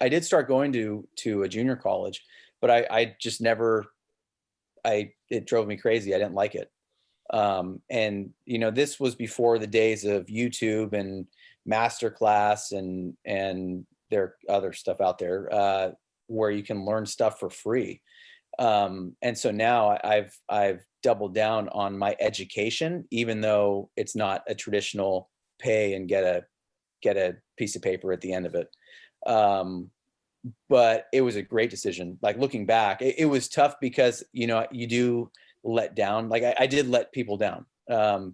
did start going to a junior college, but I just never, it drove me crazy. I didn't like it. And this was before the days of YouTube and Masterclass and there are other stuff out there, where you can learn stuff for free. And so now I've doubled down on my education, even though it's not a traditional pay and get a piece of paper at the end of it. But it was a great decision. Like looking back, it was tough because, you do let down. Like I did let people down,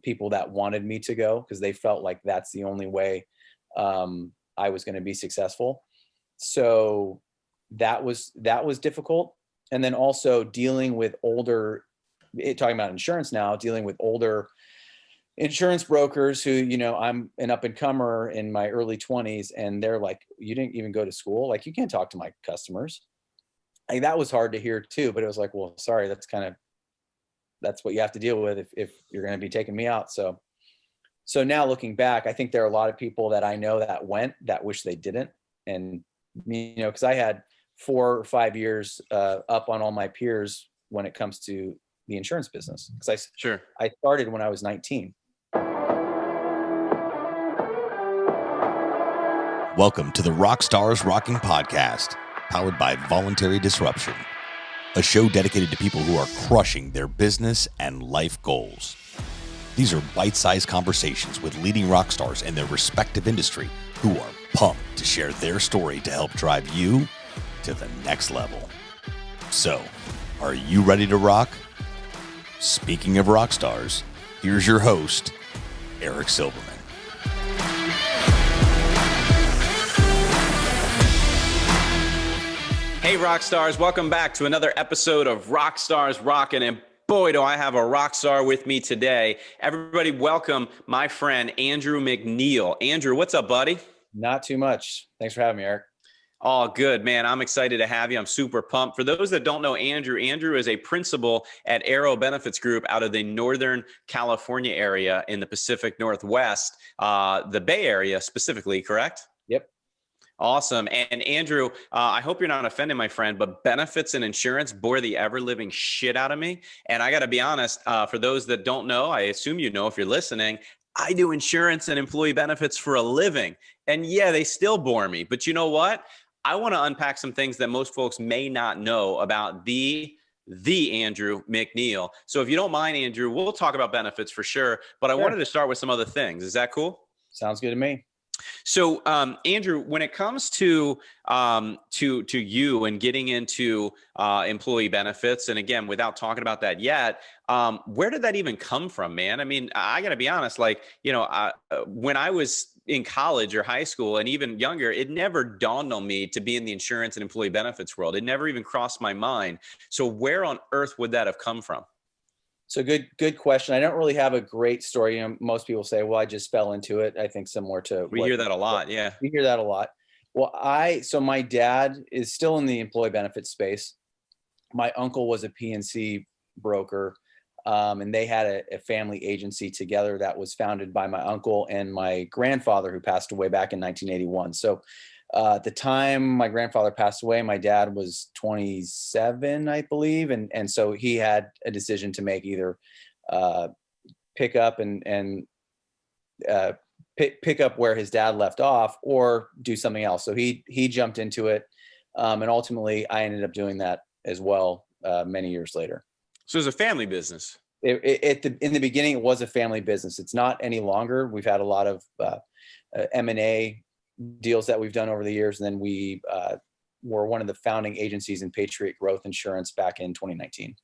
people that wanted me to go because they felt like that's the only way, I was going to be successful. So that was difficult. And then also dealing with talking about insurance now, dealing with older insurance brokers who, I'm an up and comer in my early 20s and they're like, you didn't even go to school. Like you can't talk to my customers. Like that was hard to hear too, but it was like, well, sorry, that's what you have to deal with if you're going to be taking me out. So now looking back, I think there are a lot of people that I know that wish they didn't. And because I had 4 or 5 years up on all my peers when it comes to the insurance business. Because I started when I was 19. Welcome to the RockstarsRocking podcast, powered by Voluntary Disruption, a show dedicated to people who are crushing their business and life goals. These are bite-sized conversations with leading rock stars in their respective industry who are pumped to share their story to help drive you to the next level. So, are you ready to rock? Speaking of rock stars, here's your host, Eric Silverman. Hey rock stars, welcome back to another episode of RockstarsRocking, and boy do I have a rock star with me today. Everybody welcome my friend Andrew McNeil. Andrew, what's up, buddy? Not too much. Thanks for having me, Eric. Oh, good, man. I'm excited to have you. I'm super pumped. For those that don't know Andrew is a principal at Aero Benefits Group out of the Northern California area in the Pacific Northwest, the Bay Area specifically, correct? Yep. Awesome. And Andrew, I hope you're not offended, my friend, but benefits and insurance bore the ever-living shit out of me. And I got to be honest, for those that don't know, I assume you know if you're listening, I do insurance and employee benefits for a living. And yeah, they still bore me. But you know what? I want to unpack some things that most folks may not know about the Andrew McNeil. So if you don't mind, Andrew, we'll talk about benefits for sure. But I wanted to start with some other things. Is that cool? Sounds good to me. So, Andrew, when it comes to you and getting into employee benefits, and again, without talking about that yet, where did that even come from, man? I mean, I got to be honest, like, when I was in college or high school and even younger, it never dawned on me to be in the insurance and employee benefits world. It never even crossed my mind. So where on earth would that have come from? So good question. I don't really have a great story. Most people say, well, I just fell into it. I think similar to we hear that a lot. Yeah. We hear that a lot. Well, so my dad is still in the employee benefits space. My uncle was a PNC broker, and they had a family agency together that was founded by my uncle and my grandfather, who passed away back in 1981. So at the time my grandfather passed away, my dad was 27, I believe. And so he had a decision to make, either pick up and pick up where his dad left off or do something else. So he jumped into it. And ultimately I ended up doing that as well many years later. So it's a family business. In the beginning, it was a family business. It's not any longer. We've had a lot of M&A deals that we've done over the years. And then we were one of the founding agencies in Patriot Growth Insurance back in 2019.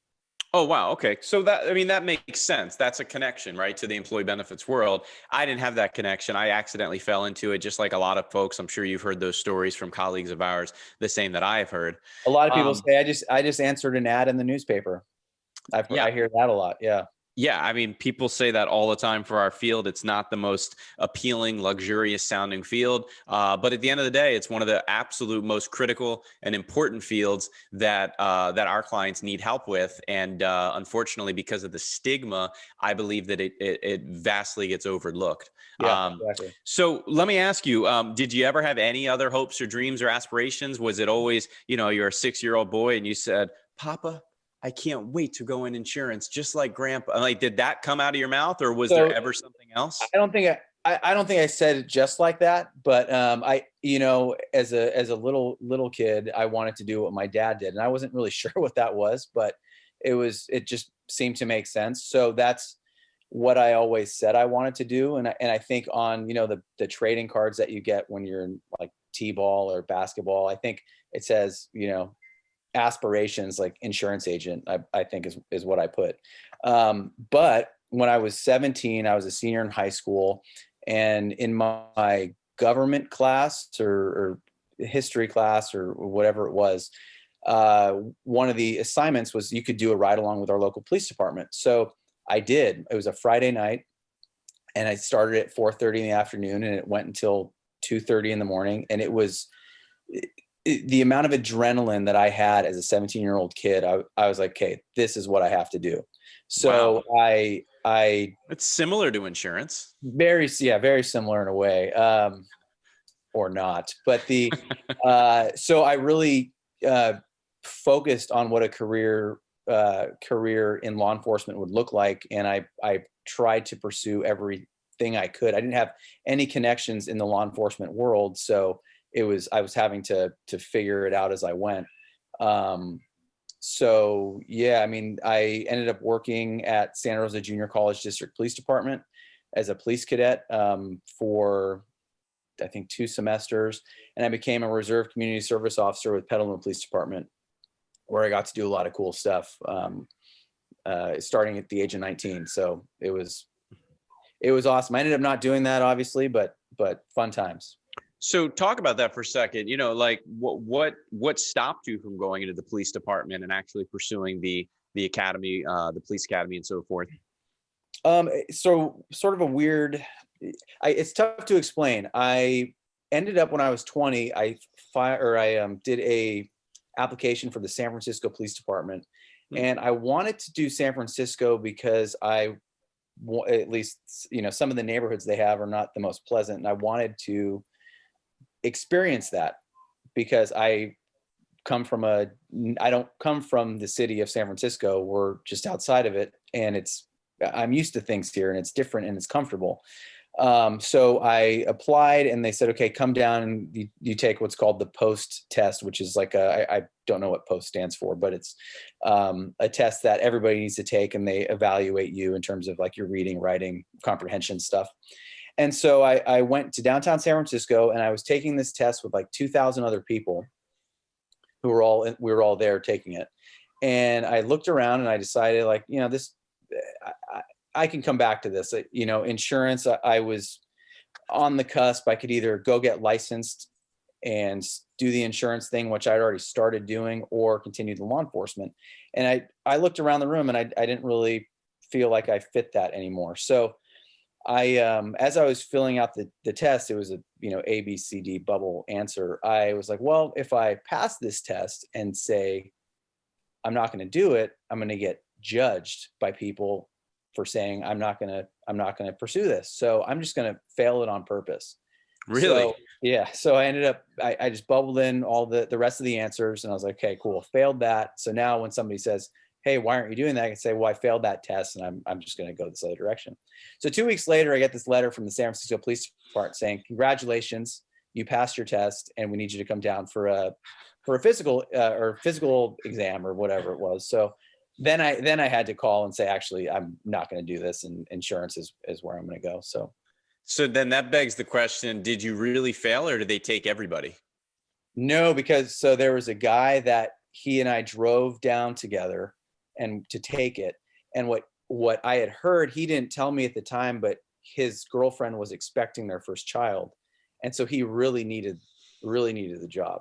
Oh, wow. Okay. So that makes sense. That's a connection, right, to the employee benefits world. I didn't have that connection. I accidentally fell into it, just like a lot of folks. I'm sure you've heard those stories from colleagues of ours, the same that I've heard. A lot of people say, I just answered an ad in the newspaper. I hear that a lot. Yeah. Yeah, I mean, people say that all the time for our field. It's not the most appealing, luxurious sounding field, but at the end of the day, it's one of the absolute most critical and important fields that that our clients need help with. And unfortunately, because of the stigma, I believe that it vastly gets overlooked. Yeah, exactly. So let me ask you: did you ever have any other hopes or dreams or aspirations? Was it always, you know, you're a 6-year-old boy and you said, "Papa, I can't wait to go in insurance, just like grandpa." Like, did that come out of your mouth, or was there So ever something else? I don't think I said it just like that, but you know, as a little kid, I wanted to do what my dad did, and I wasn't really sure what that was, but it just seemed to make sense. So that's what I always said I wanted to do, and I think on, you know, the trading cards that you get when you're in like t-ball or basketball, I think it says, you know, aspirations like insurance agent, I think is what I put. But when I was 17, I was a senior in high school, and in my government class or history class or whatever it was, one of the assignments was you could do a ride along with our local police department. So I did. It was a Friday night, and I started at 4:30 in the afternoon, and it went until 2:30 in the morning. And it was the amount of adrenaline that I had as a 17-year-old kid. I was like, okay, this is what I have to do. So Wow. I It's similar to insurance. very similar in a way, or not. But so I really focused on what a career in law enforcement would look like, and I tried to pursue everything I could. I didn't have any connections in the law enforcement world, so I was having to figure it out as I went. So yeah, I mean, I ended up working at Santa Rosa Junior College District Police Department as a police cadet for I think 2 semesters, and I became a reserve community service officer with Petaluma Police Department, where I got to do a lot of cool stuff, starting at the age of 19. So it was awesome. I ended up not doing that, obviously, but fun times. So talk about that for a second. You know, like what stopped you from going into the police department and actually pursuing the academy, the police academy, and so forth? So sort of a weird. It's tough to explain. I ended up when I was 20. I did a application for the San Francisco Police Department, and I wanted to do San Francisco because at least, you know, some of the neighborhoods they have are not the most pleasant, and I wanted to experience that because I don't come from the city of San Francisco. We're just outside of it, and I'm used to things here, and it's different and it's comfortable. So I applied, and they said, okay, come down and you take what's called the POST test, which is like I don't know what POST stands for, but it's a test that everybody needs to take, and they evaluate you in terms of like your reading, writing, comprehension stuff. And so I went to downtown San Francisco, and I was taking this test with like 2,000 other people we were all there taking it. And I looked around, and I decided, like, you know, I can come back to this. You know, insurance, I was on the cusp. I could either go get licensed and do the insurance thing, which I'd already started doing, or continue the law enforcement. And I looked around the room, and I didn't really feel like I fit that anymore. So as I was filling out the test, it was a, you know, A, B, C, D bubble answer. I was like, well, if I pass this test and say I'm not going to do it, I'm going to get judged by people for saying I'm not going to pursue this. So I'm just going to fail it on purpose. Really? So, yeah. So I ended up, I just bubbled in all the rest of the answers, and I was like, okay, cool. Failed that. So now when somebody says, hey, why aren't you doing that? I can say, well, I failed that test, and I'm just going to go this other direction. So 2 weeks later, I get this letter from the San Francisco Police Department saying, congratulations, you passed your test, and we need you to come down for a physical exam or whatever it was. So then I had to call and say, actually, I'm not going to do this, and insurance is where I'm going to go. So then that begs the question, did you really fail, or did they take everybody? No, because there was a guy that he and I drove down together and to take it. And what I had heard, he didn't tell me at the time, but his girlfriend was expecting their first child. And so he really needed the job.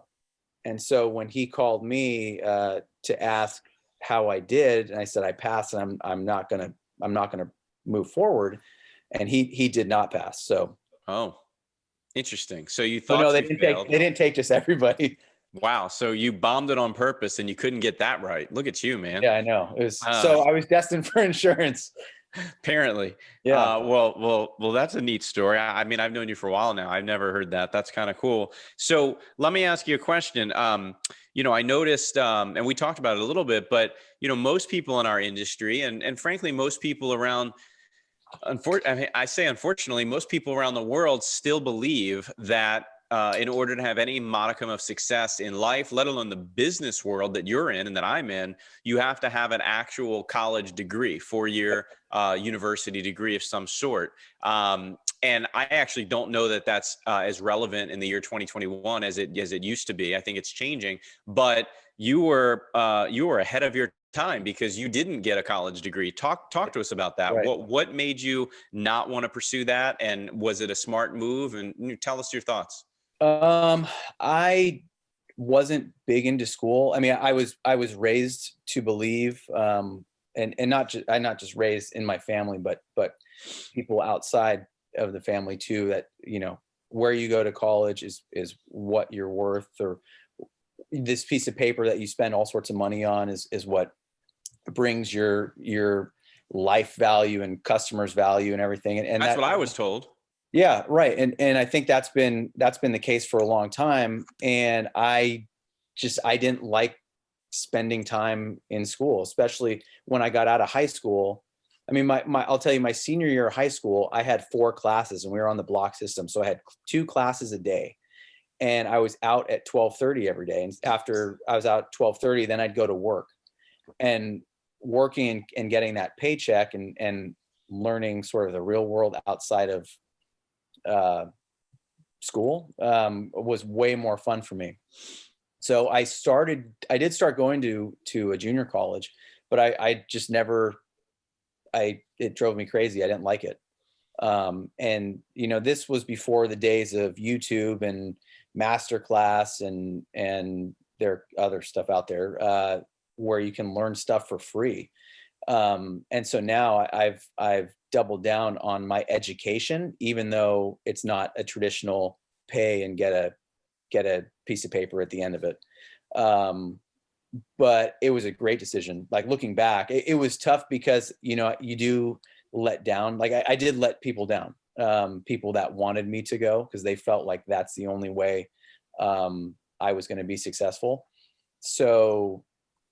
And so when he called me to ask how I did, and I said I passed, and I'm not going to I'm not going to move forward. And he did not pass. So, Oh, interesting. So you oh no, thought you failed. they didn't take just everybody. Wow. So you bombed it on purpose and you couldn't get that right. Look at you, man. Yeah, I know. It was, Uh, so I was destined for insurance. Apparently. Yeah. Well, that's a neat story. I mean, I've known you for a while now. I've never heard that. That's kind of cool. So let me ask you a question. I noticed, and we talked about it a little bit, but, most people in our industry and frankly, most people around, unfortunately, most people around the world still believe that in order to have any modicum of success in life, let alone the business world that you're in and that I'm in, you have to have an actual college degree, 4-year university degree of some sort. And I actually don't know that that's as relevant in the year 2021 as it used to be. I think it's changing, but you were ahead of your time because you didn't get a college degree. Talk to us about that. Right. What made you not want to pursue that? And was it a smart move? And tell us your thoughts. I wasn't big into school. I mean, I was raised to believe, and not just raised in my family, but people outside of the family too, that, where you go to college is what you're worth, or this piece of paper that you spend all sorts of money on is what brings your life value and customers value and everything. And that's what I was told. Yeah, right. And I think that's been the case for a long time. And I didn't like spending time in school, especially when I got out of high school. I mean, I'll tell you, my senior year of high school, I had 4 classes and we were on the block system. So I had 2 classes a day and I was out at 12:30 every day. And after I was out at 12:30, then I'd go to work, and working and getting that paycheck and learning sort of the real world outside of school was way more fun for me. So I did start going to a junior college, but I just never, it drove me crazy. I didn't like it. And this was before the days of YouTube and Masterclass and there are other stuff out there where you can learn stuff for free. And so now I've doubled down on my education, even though it's not a traditional pay and get a piece of paper at the end of it. But it was a great decision. Like, looking back, it was tough because, you do let down. Like I did let people down, people that wanted me to go, because they felt like that's the only way I was going to be successful. So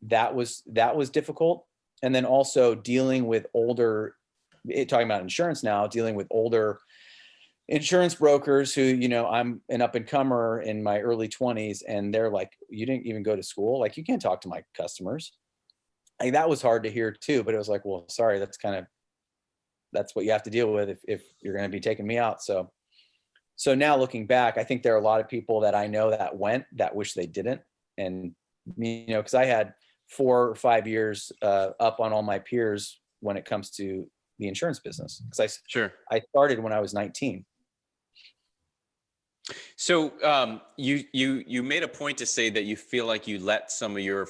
that was difficult. And then also dealing with talking about insurance now, dealing with older insurance brokers who, I'm an up and comer in my early 20s, and they're like, you didn't even go to school. Like, you can't talk to my customers. Like, that was hard to hear too, but it was like, well, sorry, that's what you have to deal with if you're going to be taking me out. So now looking back, I think there are a lot of people that I know that wish they didn't. And, because I had 4 or 5 years up on all my peers when it comes to the insurance business, because I started when I was 19. So you made a point to say that you feel like you let some of your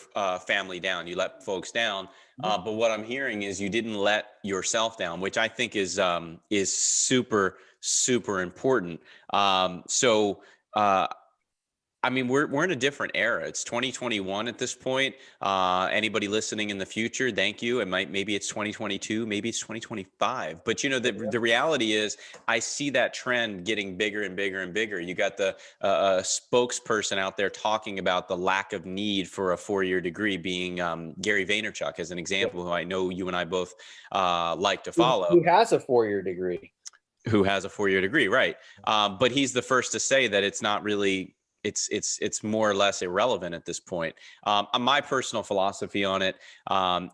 family down, you let folks down, but what I'm hearing is you didn't let yourself down, which I think is super, super important. I mean, we're in a different era. It's 2021 at this point. Anybody listening in the future, thank you. Maybe it's 2022, maybe it's 2025. But the reality is, I see that trend getting bigger and bigger and bigger. You got the spokesperson out there talking about the lack of need for a 4-year degree, being Gary Vaynerchuk as an example, who I know you and I both like to follow. Who has a 4-year degree? Who has a 4-year degree, right? But he's the first to say that it's not really. It's more or less irrelevant at this point. My personal philosophy on it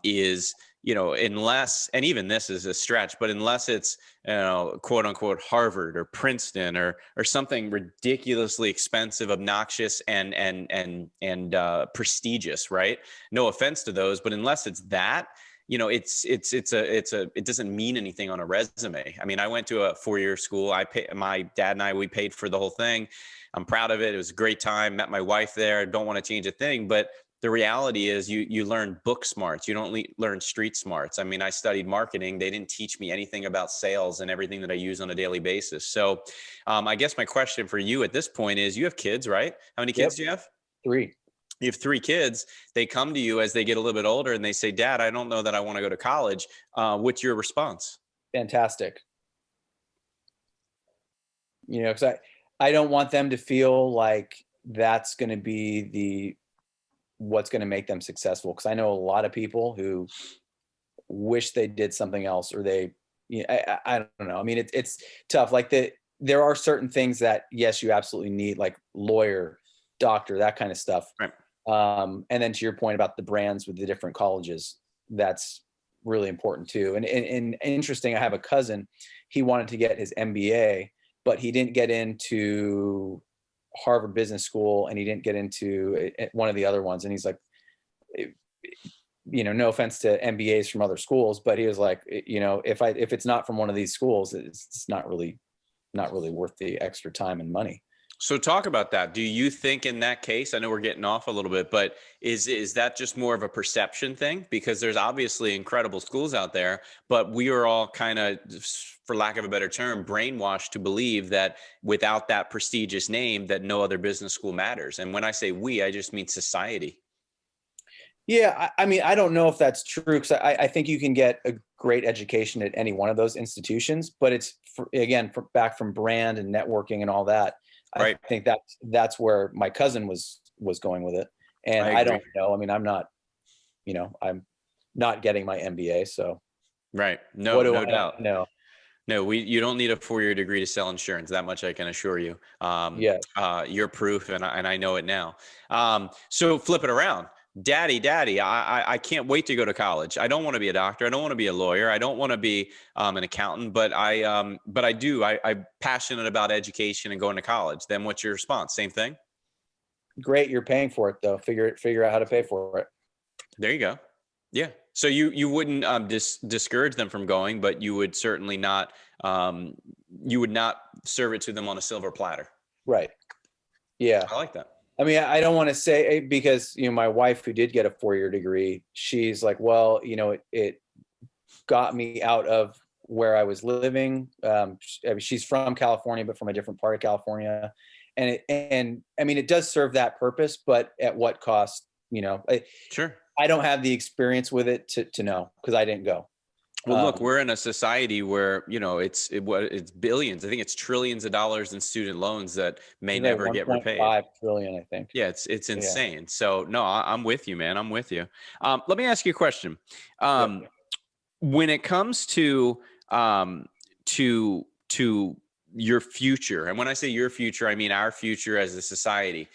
is, unless, and even this is a stretch, but unless it's, quote unquote Harvard or Princeton or something ridiculously expensive, obnoxious, and prestigious, right? No offense to those, but unless it's that, it doesn't mean anything on a resume. I mean, I went to a 4-year school. My dad and we paid for the whole thing. I'm proud of it. It was a great time. Met my wife there. Don't want to change a thing, but the reality is you learn book smarts. You don't learn street smarts. I mean, I studied marketing. They didn't teach me anything about sales and everything that I use on a daily basis. So I guess my question for you at this point is, you have kids, right? How many kids do you have? 3. You have 3 kids. They come to you as they get a little bit older and they say, Dad, I don't know that I want to go to college. What's your response? Fantastic. You know, because I don't want them to feel like that's going to be what's going to make them successful. Because I know a lot of people who wish they did something else, or they, you know, I don't know. I mean, it's tough. Like there are certain things that, yes, you absolutely need, like lawyer, doctor, that kind of stuff. Right. And then to your point about the brands with the different colleges, that's really important too. And interesting, I have a cousin, he wanted to get his MBA, but he didn't get into Harvard Business School, and he didn't get into one of the other ones. And he's like, you know, no offense to MBAs from other schools, but he was like, you know, if it's not from one of these schools, it's not really worth the extra time and money. So talk about that. Do you think in that case, I know we're getting off a little bit, but is that just more of a perception thing? Because there's obviously incredible schools out there, but we are all kind of, for lack of a better term, brainwashed to believe that without that prestigious name, that no other business school matters. And when I say we, I just mean society. Yeah, I mean, I don't know if that's true, because I think you can get a great education at any one of those institutions, but it's back from brand and networking and all that. Right. I think that's where my cousin was going with it. And I don't know. I mean, I'm not getting my MBA. So. Right. No doubt. No. No, you don't need a 4-year degree to sell insurance. That much I can assure you. You're proof, and I know it now. So flip it around. Daddy, I can't wait to go to college. I don't want to be a doctor. I don't want to be a lawyer. I don't want to be an accountant, but I'm passionate about education and going to college. Then what's your response? Same thing? Great. You're paying for it though. Figure out how to pay for it. There you go. Yeah. So you wouldn't discourage them from going, but you would certainly not, you would not serve it to them on a silver platter. Right. Yeah. I like that. I mean, I don't want to say, because, you know, my wife, who did get a 4-year degree, she's like, well, you know, it got me out of where I was living. I mean, she's from California, but from a different part of California. And I mean, it does serve that purpose, but at what cost, you know? Sure. I don't have the experience with it to know, because I didn't go. Well, look, we're in a society where, you know, it's billions. I think it's trillions of dollars in student loans that may never get repaid. 1.5 trillion, I think. Yeah, it's insane. Yeah. So no, I'm with you, man. I'm with you. Let me ask you a question. When it comes to your future, and when I say your future, I mean our future as a society.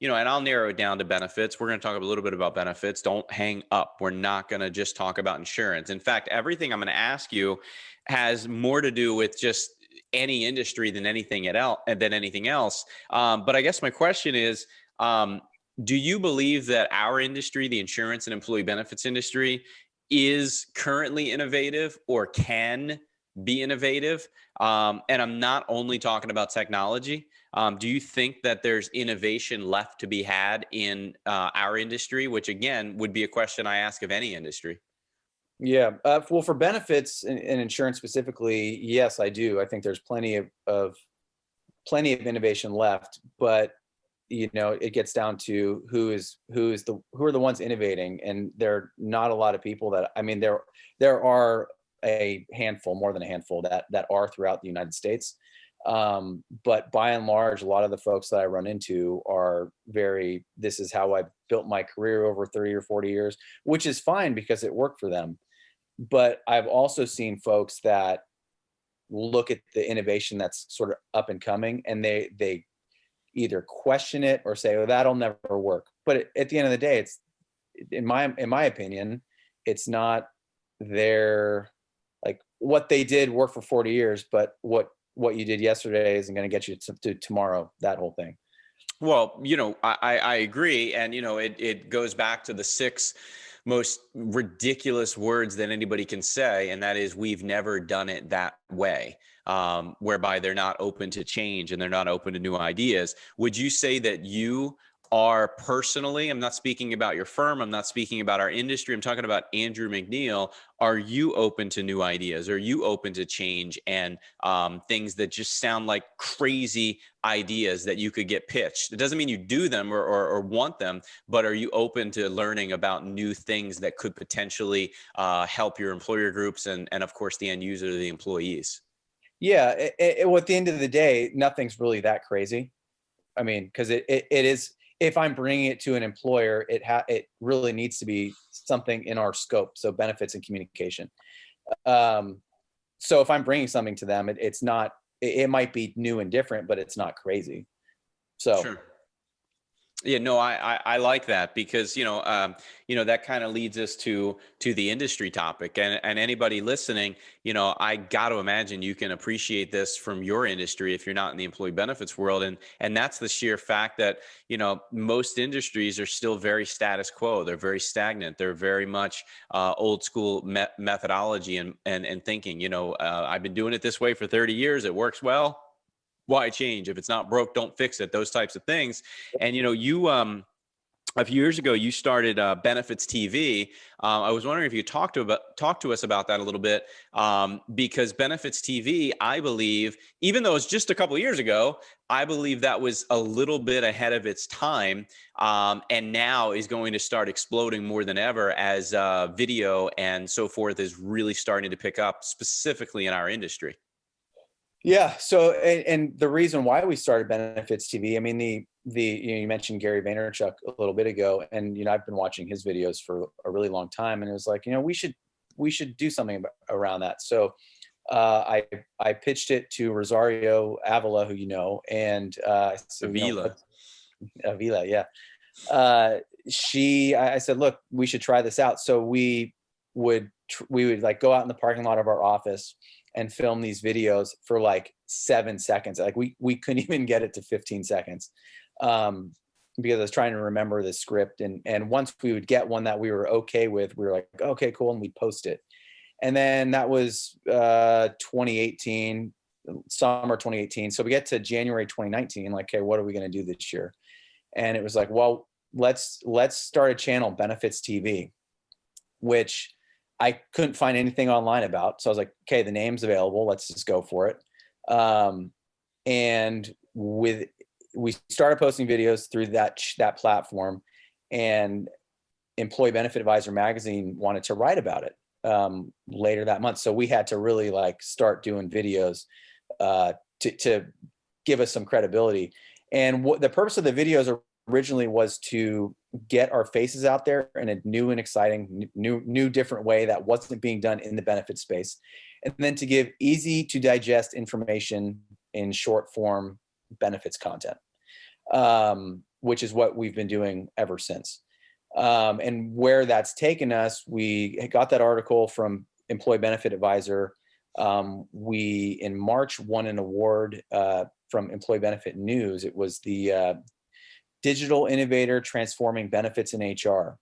You know, and I'll narrow it down to benefits. We're going to talk a little bit about benefits. Don't hang up. We're not going to just talk about insurance. In fact, everything I'm going to ask you has more to do with just any industry than anything else. But I guess my question is, do you believe that our industry, the insurance and employee benefits industry, is currently innovative or can be innovative? And I'm not only talking about technology. Do you think that there's innovation left to be had in our industry, which again would be a question I ask of any industry? Yeah. Well, for benefits and insurance specifically, yes, I do. I think there's plenty of innovation left, but you know, it gets down to who are the ones innovating, and there are not a lot of people that, I mean, there are a handful, more than a handful that are throughout the United States. But by and large, a lot of the folks that I run into are this is how I built my career over 30 or 40 years, which is fine because it worked for them. But I've also seen folks that look at the innovation that's sort of up and coming, and they either question it or say, oh, that'll never work. But at the end of the day, it's, in my opinion, it's not their, like, what they did worked for 40 years, but what you did yesterday isn't going to get you to tomorrow, that whole thing. Well, you know, I agree. And, you know, it goes back to the 6 most ridiculous words that anybody can say. And that is, we've never done it that way, whereby they're not open to change and they're not open to new ideas. Would you say that you are personally, I'm not speaking about your firm, I'm not speaking about our industry, I'm talking about Andrew McNeil. Are you open to new ideas? Are you open to change and things that just sound like crazy ideas that you could get pitched? It doesn't mean you do them or want them, but are you open to learning about new things that could potentially help your employer groups and of course the end user, the employees? Yeah. Well, at the end of the day, nothing's really that crazy. I mean, because it is, if I'm bringing it to an employer, it really needs to be something in our scope. So benefits and communication. So if I'm bringing something to them, it's not, it might be new and different, but it's not crazy. So. Sure. Yeah, no, I like that because, that kind of leads us to the industry topic and anybody listening, I got to imagine you can appreciate this from your industry if you're not in the employee benefits world. And that's the sheer fact that, most industries are still very status quo. They're very stagnant. They're very much old school methodology and thinking, I've been doing it this way for 30 years. It works well. Why change? If it's not broke, don't fix it. Those types of things. And a few years ago, you started BenefitsTV. I was wondering if you talk to us about that a little bit, because BenefitsTV, I believe, even though it's just a couple of years ago, I believe that was a little bit ahead of its time, and now is going to start exploding more than ever as video and so forth is really starting to pick up, specifically in our industry. Yeah. So, and the reason why we started BenefitsTV, I mean, you mentioned Gary Vaynerchuk a little bit ago, and, I've been watching his videos for a really long time, and it was like, we should do something around that. So, I pitched it to Rosario Avila, who and Avila. Avila, yeah. I said, look, we should try this out. So we would like go out in the parking lot of our office and film these videos for like 7 seconds. Like we couldn't even get it to 15 seconds because I was trying to remember the script. And once we would get one that we were okay with, we were like, okay, cool. And we'd post it. And then that was 2018, summer 2018. So we get to January 2019, like, okay, what are we going to do this year? And it was like, well, let's start a channel, BenefitsTV, which I couldn't find anything online about. So I was like, okay, the name's available. Let's just go for it. And we started posting videos through that platform, and Employee Benefit Advisor magazine wanted to write about it later that month. So we had to really like start doing videos to give us some credibility. And what the purpose of the videos originally was to get our faces out there in a new and exciting, new different way that wasn't being done in the benefit space. And then to give easy to digest information in short form benefits content, which is what we've been doing ever since. And where that's taken us, we got that article from Employee Benefit Advisor. We, in March, won an award from Employee Benefit News. It was the Digital Innovator Transforming Benefits in HR.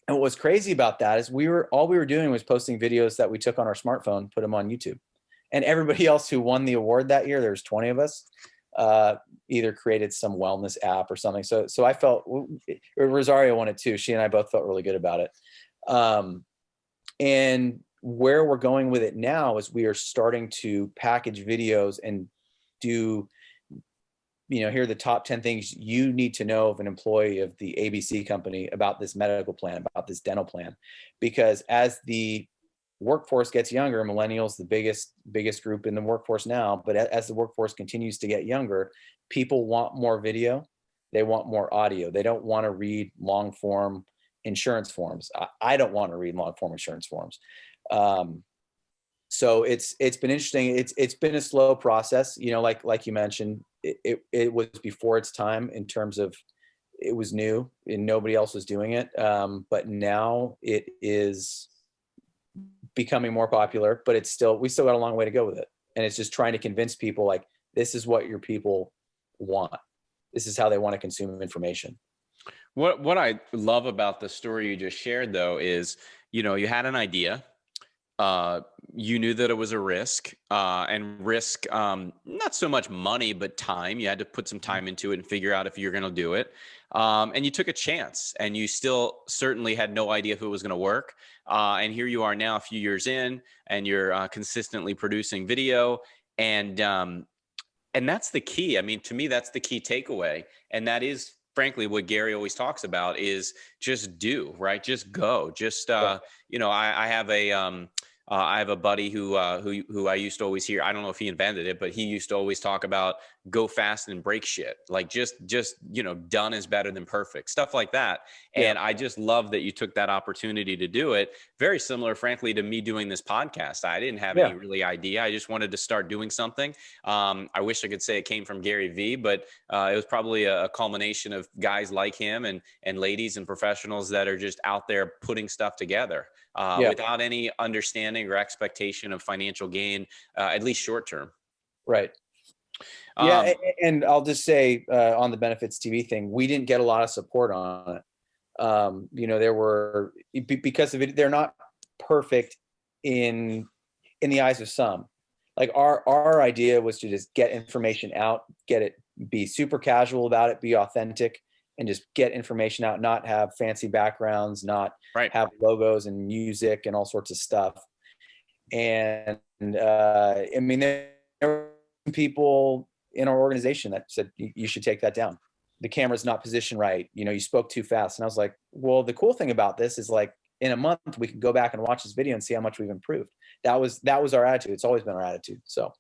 And what was crazy about that is all we were doing was posting videos that we took on our smartphone, put them on YouTube. And everybody else who won the award that year, there's 20 of us, either created some wellness app or something. So I felt, Rosario won it too. She and I both felt really good about it. And where we're going with it now is we are starting to package videos and do, here are the top 10 things you need to know of an employee of the ABC company about this medical plan, about this dental plan. Because as the workforce gets younger, millennials, the biggest group in the workforce now, but as the workforce continues to get younger, people want more video. They want more audio. They don't want to read long form insurance forms. I don't want to read long form insurance forms. So it's been interesting. It's been a slow process, like you mentioned, it was before its time in terms of it was new and nobody else was doing it. But now it is becoming more popular, but we still got a long way to go with it. And it's just trying to convince people like, this is what your people want. This is how they want to consume information. What I love about the story you just shared though is, you had an idea. you knew that it was a risk, and risk, not so much money, but time. You had to put some time into it and figure out if you're going to do it. And you took a chance, and you still certainly had no idea if it was going to work. And here you are now, a few years in, and you're consistently producing video. And that's the key. I mean, to me, that's the key takeaway. And that is, frankly, what Gary always talks about is just do, right? Just go. Just, I have a buddy who I used to always hear. I don't know if he invented it, but he used to always talk about go fast and break shit. Like just done is better than perfect, stuff like that. And I just love that you took that opportunity to do it. Very similar, frankly, to me doing this podcast. I didn't have any really idea. I just wanted to start doing something. I wish I could say it came from Gary V, but it was probably a culmination of guys like him and ladies and professionals that are just out there putting stuff together. Without any understanding or expectation of financial gain, at least short term. Right. Yeah. And I'll just say on the Benefits TV thing, we didn't get a lot of support on it. There were, because of it, they're not perfect in the eyes of some. Like our idea was to just get information out, be super casual about it, be authentic, and just get information out, not have fancy backgrounds, not have logos and music and all sorts of stuff. And I mean, there were people in our organization that said, you should take that down. The camera's not positioned right. You spoke too fast. And I was like, well, the cool thing about this is, like, in a month, we can go back and watch this video and see how much we've improved. That was our attitude. It's always been our attitude. So.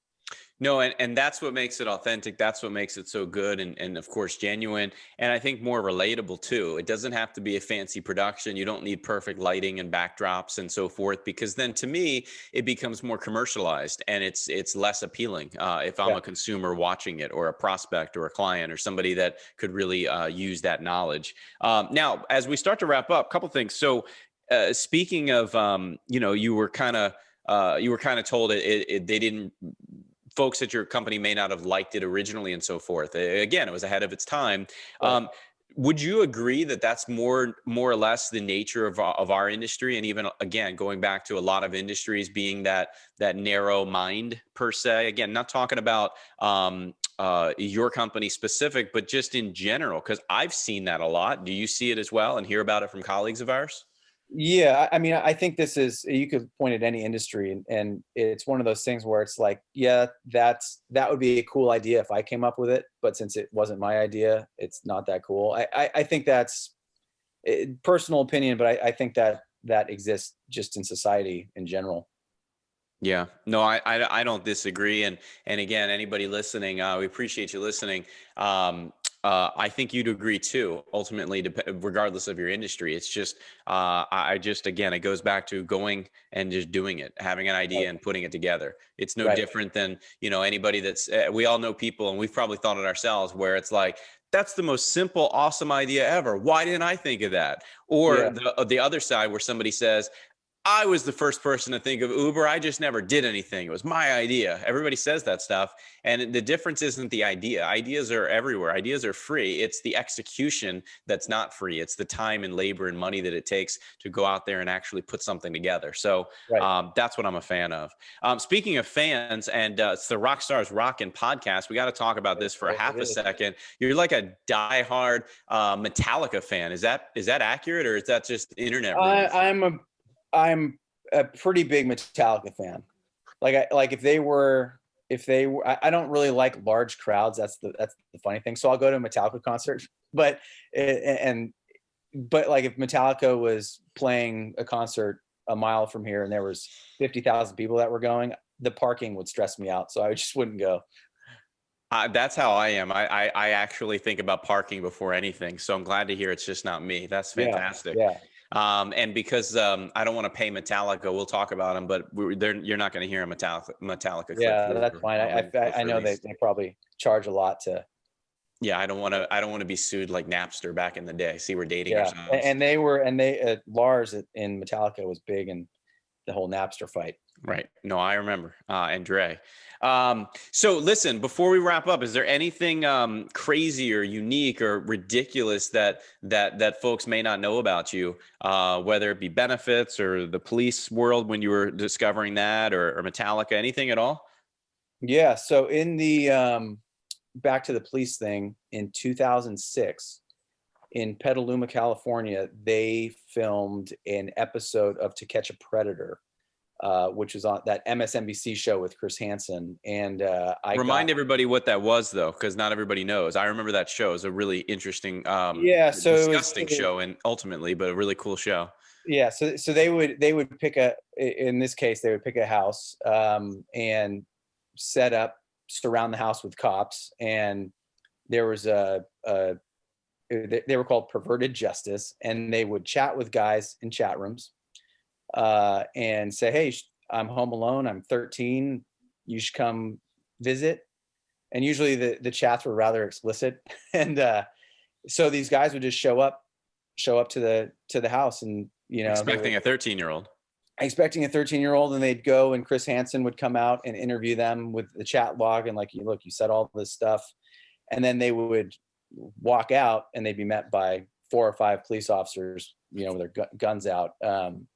No, and that's what makes it authentic. That's what makes it so good and of course genuine, and I think more relatable too. It doesn't have to be a fancy production. You don't need perfect lighting and backdrops and so forth, because then to me it becomes more commercialized and it's less appealing if I'm a consumer watching it, or a prospect or a client or somebody that could really use that knowledge. Now, as we start to wrap up, a couple things. So speaking of, you were kind of told they didn't. Folks at your company may not have liked it originally and so forth. Again, it was ahead of its time. Right. Would you agree that that's more or less the nature of our industry? And even, again, going back to a lot of industries being that narrow mind per se, again, not talking about your company specific, but just in general, because I've seen that a lot. Do you see it as well and hear about it from colleagues of ours? Yeah, I mean, I think this is, you could point at any industry, and it's one of those things where it's like, yeah, that would be a cool idea if I came up with it, but since it wasn't my idea, it's not that cool. I think that's personal opinion, but I think that exists just in society in general. Yeah, no, I don't disagree. And again, anybody listening, we appreciate you listening. I think you'd agree too, ultimately, regardless of your industry. It's just, again, it goes back to going and just doing it, having an idea and putting it together. It's no different than, anybody that's, we all know people, and we've probably thought it ourselves, where it's like, that's the most simple, awesome idea ever. Why didn't I think of that? Or the other side, where somebody says, I was the first person to think of Uber. I just never did anything. It was my idea. Everybody says that stuff. And the difference isn't the idea. Ideas are everywhere. Ideas are free. It's the execution that's not free. It's the time and labor and money that it takes to go out there and actually put something together. So that's what I'm a fan of. Speaking of fans, and it's the RockstarsRocking podcast. We got to talk about this for half a second. You're like a diehard Metallica fan. Is that accurate, or is that just internet rumors? I'm a pretty big Metallica fan. Like if they were, I don't really like large crowds. That's the funny thing. So I'll go to a Metallica concert, but like if Metallica was playing a concert a mile from here and there was 50,000 people that were going, the parking would stress me out. So I just wouldn't go. That's how I am. I actually think about parking before anything. So I'm glad to hear it's just not me. That's fantastic. Yeah. And because I don't want to pay Metallica, we'll talk about them, but you're not going to hear a Metallica clip. Yeah, that's fine. I know they probably charge a lot to. Yeah, I don't want to be sued like Napster back in the day. See, we're dating ourselves. And Lars in Metallica was big in the whole Napster fight. Right. No, I remember. And Dre. So listen, before we wrap up, is there anything crazy or unique or ridiculous that folks may not know about you, whether it be benefits or the police world when you were discovering that, or Metallica, anything at all? Yeah. So in the back to the police thing in 2006 in Petaluma, California, they filmed an episode of To Catch a Predator, which was on that MSNBC show with Chris Hansen. And Remind everybody what that was, though, because not everybody knows. I remember that show. It was a really interesting, yeah, so disgusting show, and ultimately, but a really cool show. Yeah, so they would pick in this case they would pick a house and surround the house with cops, and there was they were called perverted justice, and they would chat with guys in chat rooms and say, hey, I'm home alone, I'm 13, you should come visit. And usually the chats were rather explicit. And so these guys would just show up to the house, and expecting a 13-year-old. Expecting a 13-year-old, and they'd go, and Chris Hansen would come out and interview them with the chat log, and like, look, you said all this stuff. And then they would walk out, and they'd be met by 4 or 5 police officers, with their guns out.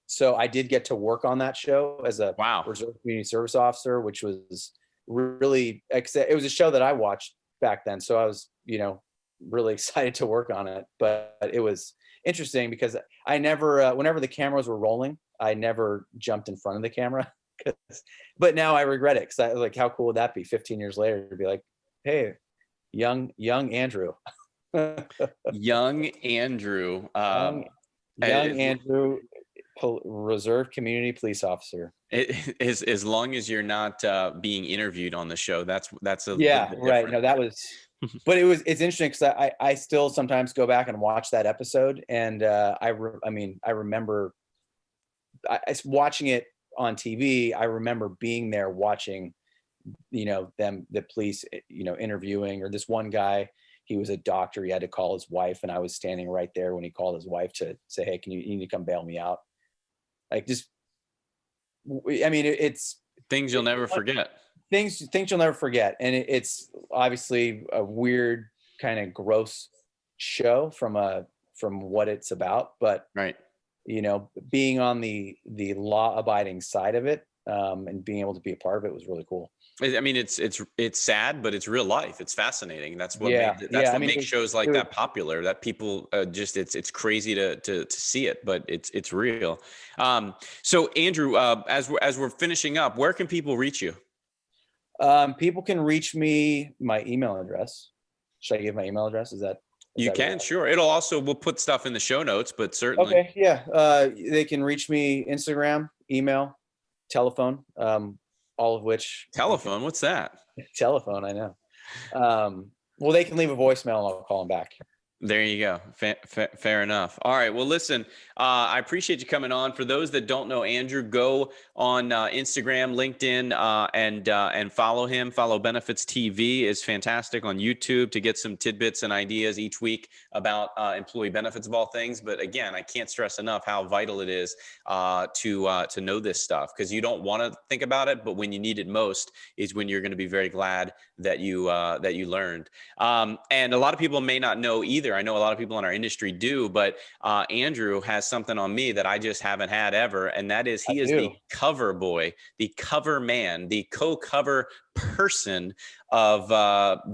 So I did get to work on that show as a reserve community service officer, which was really, it was a show that I watched back then. So I was, really excited to work on it. But it was interesting because I never, whenever the cameras were rolling, I never jumped in front of the camera. But now I regret it, because I like, how cool would that be 15 years later to be like, hey, young Andrew. Young Andrew. Young Andrew, reserve community police officer. As long as you're not being interviewed on the show, that's a right. No, that was, but it's interesting because I still sometimes go back and watch that episode, and I remember watching it on TV. I remember being there watching, the police, interviewing, or this one guy. He was a doctor. He had to call his wife, and I was standing right there when he called his wife to say, hey, you need to come bail me out. Like, it's things you'll never forget. Things you'll never forget. And it's obviously a weird, kind of gross show from what it's about, but right. Being on the law abiding side of it, and being able to be a part of it was really cool. I mean, it's sad, but it's real life. It's fascinating. That's what makes shows like that popular. That people it's crazy to see it, but it's real. So Andrew, as we're finishing up, where can people reach you? People can reach me. My email address. Should I give my email address? You can, sure. We'll put stuff in the show notes, but certainly. Okay, yeah. They can reach me Instagram, email, telephone. All of which. Telephone? What's that? Telephone, I know. Well, they can leave a voicemail and I'll call them back. There you go. Fair enough. All right. Well, listen, I appreciate you coming on. For those that don't know Andrew, go on Instagram, LinkedIn, and follow him. Follow Benefits TV is fantastic on YouTube to get some tidbits and ideas each week about employee benefits of all things. But again, I can't stress enough how vital it is to know this stuff, because you don't want to think about it, but when you need it most is when you're going to be very glad that you learned. And a lot of people may not know either. I know a lot of people in our industry do, but Andrew has something on me that I just haven't had ever. And that is he is the cover boy, the cover man, the co-cover person of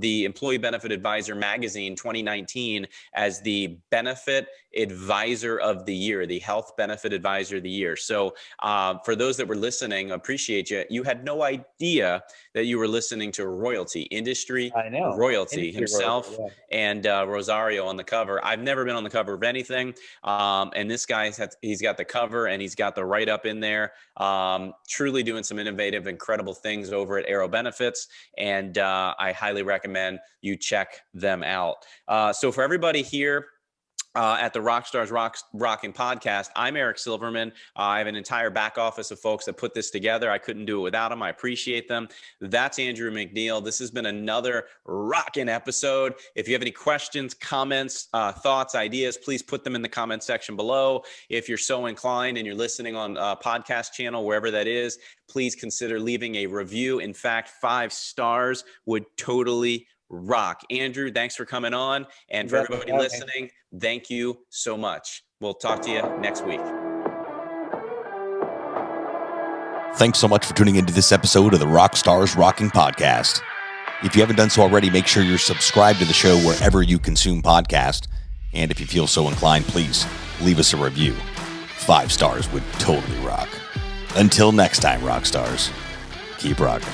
the Employee Benefit Advisor magazine 2019 as the Benefit Advisor of the Year, the Health Benefit Advisor of the Year. So for those that were listening, appreciate you. You had no idea that you were listening to royalty, industry royalty himself, royalty, and Rosario on the cover. I've never been on the cover of anything. And this guy, he's got the cover and he's got the write-up in there. Truly doing some innovative, incredible things over at Aero Benefits. And I highly recommend you check them out. So for everybody here at the Rocking podcast. I'm Eric Silverman. I have an entire back office of folks that put this together. I couldn't do it without them. I appreciate them. That's Andrew McNeil. This has been another rocking episode. If you have any questions, comments, thoughts, ideas, please put them in the comment section below. If you're so inclined and you're listening on a podcast channel, wherever that is, please consider leaving a review. In fact, 5 stars would totally rock. Andrew, thanks for coming on. And for everybody listening, thank you so much. We'll talk to you next week. Thanks so much for tuning into this episode of the RockstarsRocking podcast. If you haven't done so already, make sure you're subscribed to the show wherever you consume podcasts. And if you feel so inclined, please leave us a review. 5 stars would totally rock. Until next time, rock stars, keep rocking.